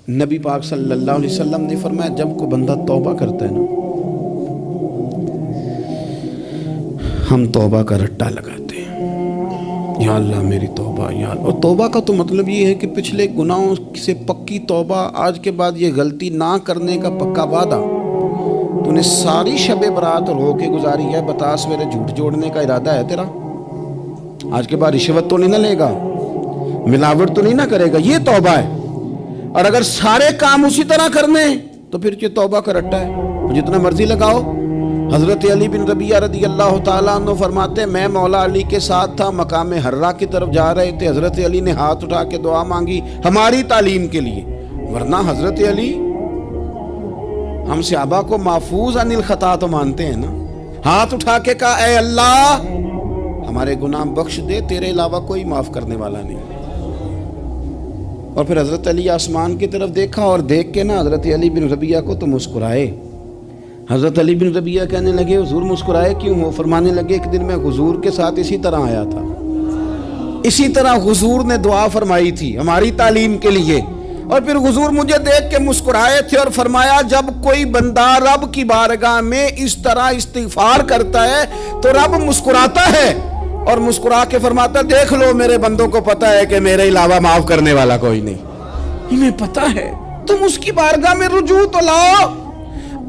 نبی پاک صلی اللہ علیہ وسلم نے فرمایا جب کوئی بندہ توبہ کرتا ہے نا، ہم توبہ کا رٹا لگاتے ہیں، یا اللہ میری توبہ یا اللہ۔ اور توبہ کا تو مطلب یہ ہے کہ پچھلے گناہوں سے پکی توبہ، آج کے بعد یہ غلطی نہ کرنے کا پکا وعدہ۔ تو نے ساری شب برات رو کے گزاری ہے، بتا سویرے جھوٹ جوڑنے کا ارادہ ہے تیرا؟ آج کے بعد رشوت تو نہیں نہ لے گا، ملاوٹ تو نہیں نہ کرے گا، یہ توبہ ہے۔ اور اگر سارے کام اسی طرح کرنے تو پھر یہ توبہ کا رٹا ہے، جتنا مرضی لگاؤ۔ حضرت علی بن ربیعہ رضی اللہ تعالیٰ عنہ فرماتے ہیں میں مولا علی کے ساتھ تھا، مقام حرہ کی طرف جا رہے تھے، حضرت علی نے ہاتھ اٹھا کے دعا مانگی ہماری تعلیم کے لیے، ورنہ حضرت علی ہم صحابہ کو محفوظ عن الخطا تو مانتے ہیں نا۔ ہاتھ اٹھا کے کہا اے اللہ ہمارے گناہ بخش دے، تیرے علاوہ کوئی معاف کرنے والا نہیں۔ اور پھر حضرت علی آسمان کی طرف دیکھا اور دیکھ کے نا حضرت علی بن ربیعہ کو تو مسکرائے۔ حضرت علی بن ربیعہ کہنے لگے حضور مسکرائے کیوں ہو؟ فرمانے لگے ایک دن میں حضور کے ساتھ اسی طرح آیا تھا، اسی طرح حضور نے دعا فرمائی تھی ہماری تعلیم کے لیے، اور پھر حضور مجھے دیکھ کے مسکرائے تھے اور فرمایا جب کوئی بندہ رب کی بارگاہ میں اس طرح استغفار کرتا ہے تو رب مسکراتا ہے اور مسکرا کے فرماتا دیکھ لو میرے بندوں کو پتا ہے کہ میرے علاوہ معاف کرنے والا کوئی نہیں، انہیں پتا ہے، تم اس کی بارگاہ میں رجوع تو لاؤ،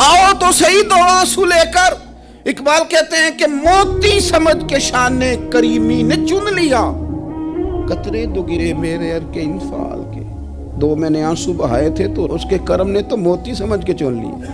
آؤ تو صحیح دعا آنسو لے کر۔ اقبال کہتے ہیں کہ موتی سمجھ کے شان کریمی نے چن لیا، قطرے دو گرے میرے ار کے انفال کے، دو میں نے آنسو بہائے تھے تو اس کے کرم نے تو موتی سمجھ کے چن لیا۔